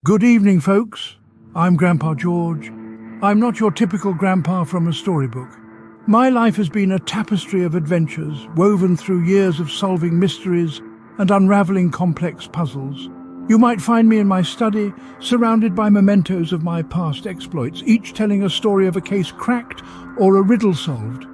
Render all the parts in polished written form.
Good evening, folks. I'm Grandpa George. I'm not your typical grandpa from a storybook. My life has been a tapestry of adventures, woven through years of solving mysteries and unraveling complex puzzles. You might find me in my study, surrounded by mementos of my past exploits, each telling a story of a case cracked or a riddle solved.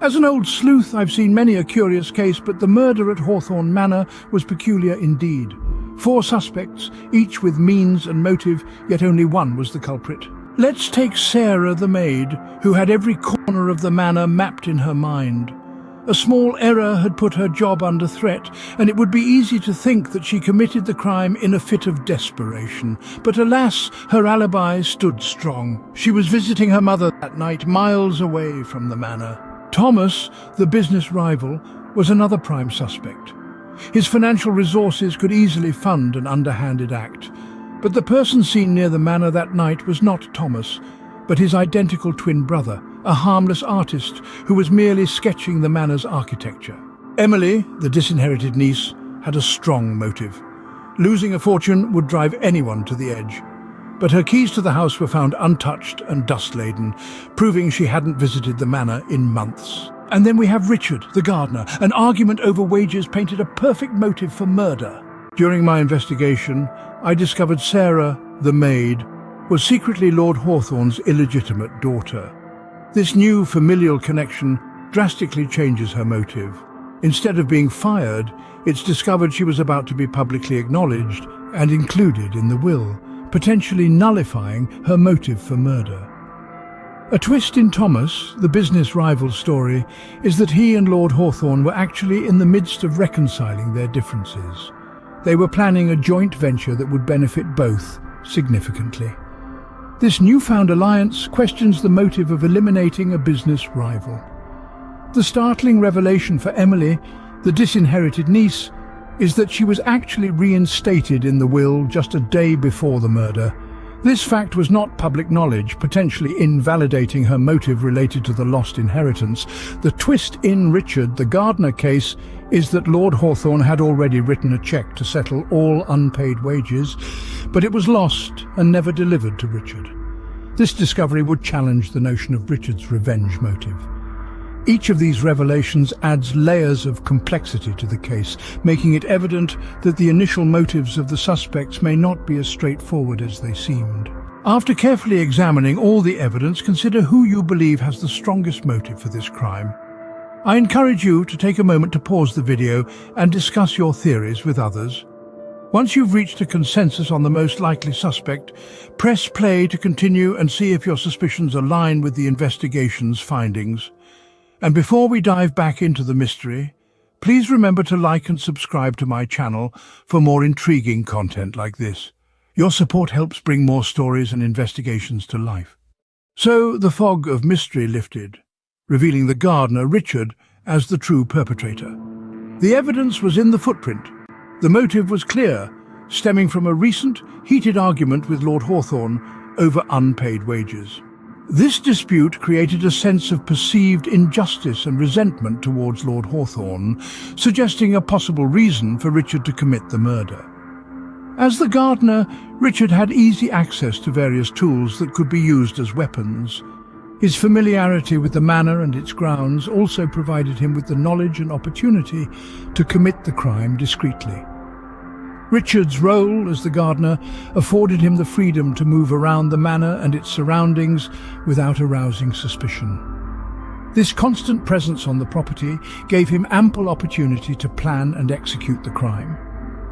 As an old sleuth, I've seen many a curious case, but the murder at Hawthorn Manor was peculiar indeed. 4 suspects, each with means and motive, yet only one was the culprit. Let's take Sarah the maid, who had every corner of the manor mapped in her mind. A small error had put her job under threat, and it would be easy to think that she committed the crime in a fit of desperation. But alas, her alibi stood strong. She was visiting her mother that night, miles away from the manor. Thomas, the business rival, was another prime suspect. His financial resources could easily fund an underhanded act. But the person seen near the manor that night was not Thomas, but his identical twin brother, a harmless artist who was merely sketching the manor's architecture. Emily, the disinherited niece, had a strong motive. Losing a fortune would drive anyone to the edge. But her keys to the house were found untouched and dust-laden, proving she hadn't visited the manor in months. And then we have Richard, the gardener. An argument over wages painted a perfect motive for murder. During my investigation, I discovered Sarah, the maid, was secretly Lord Hawthorn's illegitimate daughter. This new familial connection drastically changes her motive. Instead of being fired, it's discovered she was about to be publicly acknowledged and included in the will, potentially nullifying her motive for murder. A twist in Thomas, the business rival's story, is that he and Lord Hawthorn were actually in the midst of reconciling their differences. They were planning a joint venture that would benefit both significantly. This newfound alliance questions the motive of eliminating a business rival. The startling revelation for Emily, the disinherited niece, is that she was actually reinstated in the will just a day before the murder. This fact was not public knowledge, potentially invalidating her motive related to the lost inheritance. The twist in Richard, the gardener case, is that Lord Hawthorn had already written a cheque to settle all unpaid wages, but it was lost and never delivered to Richard. This discovery would challenge the notion of Richard's revenge motive. Each of these revelations adds layers of complexity to the case, making it evident that the initial motives of the suspects may not be as straightforward as they seemed. After carefully examining all the evidence, consider who you believe has the strongest motive for this crime. I encourage you to take a moment to pause the video and discuss your theories with others. Once you've reached a consensus on the most likely suspect, press play to continue and see if your suspicions align with the investigation's findings. And before we dive back into the mystery, please remember to like and subscribe to my channel for more intriguing content like this. Your support helps bring more stories and investigations to life. So the fog of mystery lifted, revealing the gardener, Richard, as the true perpetrator. The evidence was in the footprint. The motive was clear, stemming from a recent, heated argument with Lord Hawthorn over unpaid wages. This dispute created a sense of perceived injustice and resentment towards Lord Hawthorn, suggesting a possible reason for Richard to commit the murder. As the gardener, Richard had easy access to various tools that could be used as weapons. His familiarity with the manor and its grounds also provided him with the knowledge and opportunity to commit the crime discreetly. Richard's role as the gardener afforded him the freedom to move around the manor and its surroundings without arousing suspicion. This constant presence on the property gave him ample opportunity to plan and execute the crime.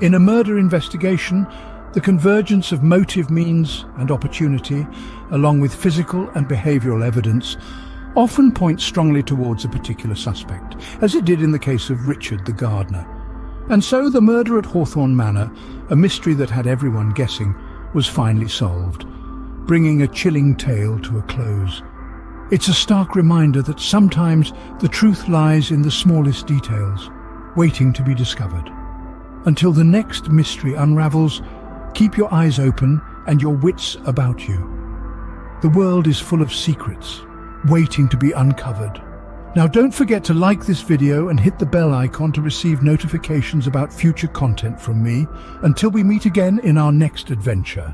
In a murder investigation, the convergence of motive, means, and opportunity, along with physical and behavioral evidence, often points strongly towards a particular suspect, as it did in the case of Richard the gardener. And so the murder at Hawthorn Manor, a mystery that had everyone guessing, was finally solved, bringing a chilling tale to a close. It's a stark reminder that sometimes the truth lies in the smallest details, waiting to be discovered. Until the next mystery unravels, keep your eyes open and your wits about you. The world is full of secrets, waiting to be uncovered. Now don't forget to like this video and hit the bell icon to receive notifications about future content from me. Until we meet again in our next adventure.